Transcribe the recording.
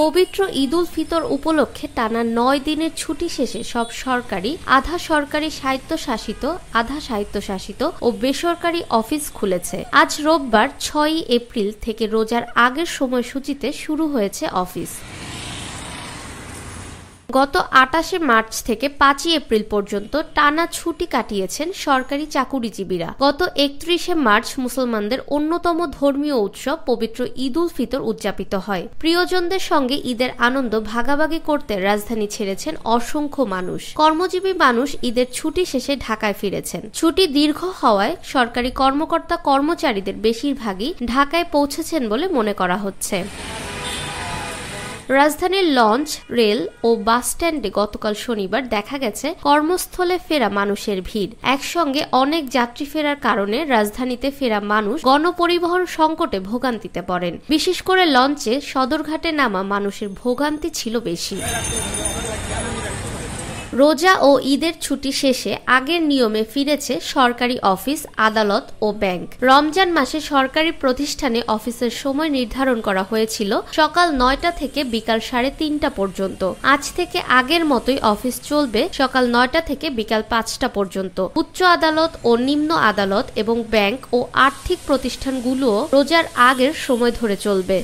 পবিত্র ঈদ উল ফিতর উপলক্ষে টানা ৯ দিনের ছুটি শেষে সব সরকারি, আধা সরকারি, স্বায়ত্তশাসিত, আধা স্বায়ত্তশাসিত ও বেসরকারি অফিস খুলেছে। আজ রোববার ৬ই এপ্রিল থেকে রোজার আগের সময়সূচিতে শুরু হয়েছে অফিস। গত ২৮শে মার্চ থেকে ৫ই এপ্রিল পর্যন্ত টানা ছুটি কাটিয়েছেন সরকারি চাকুরিজীবীরা। গত ৩১শে মার্চ মুসলমানদের অন্যতম ধর্মীয় উৎসব পবিত্র ঈদ উল ফিতর উদযাপিত হয়। প্রিয়জনদের সঙ্গে ঈদের আনন্দ ভাগাভাগি করতে রাজধানী ছেড়েছেন অসংখ্য মানুষ। কর্মজীবী মানুষ ঈদের ছুটি শেষে ঢাকায় ফিরেছেন। ছুটি দীর্ঘ হওয়ায় সরকারি কর্মকর্তা কর্মচারীদের বেশিরভাগই ঢাকায় পৌঁছেছেন বলে মনে করা হচ্ছে। রাজধানীর লঞ্চ, রেল ও বাস স্ট্যান্ডে গতকাল শনিবার দেখা গেছে কর্মস্থলে ফেরা মানুষের ভিড়। একসঙ্গে অনেক যাত্রী ফেরার কারণে রাজধানীতে ফেরা মানুষ গণপরিবহন সংকটে ভোগান্তিতে পড়েন। বিশেষ করে লঞ্চে সদরঘাটে নামা মানুষের ভোগান্তি ছিল বেশি। রোজা ও ঈদের ছুটি শেষে আগের নিয়মে ফিরেছে সরকারি অফিস, আদালত ও ব্যাংক। রমজান মাসে সরকারি প্রতিষ্ঠানে অফিসের সময় নির্ধারণ করা হয়েছিল সকাল ৯টা থেকে বিকাল ৩:৩০ পর্যন্ত। আজ থেকে আগের মতোই অফিস চলবে সকাল ৯টা থেকে বিকাল ৫টা পর্যন্ত। উচ্চ আদালত ও নিম্ন আদালত এবং ব্যাংক ও আর্থিক প্রতিষ্ঠানগুলোও রোজার আগের সময় ধরে চলবে।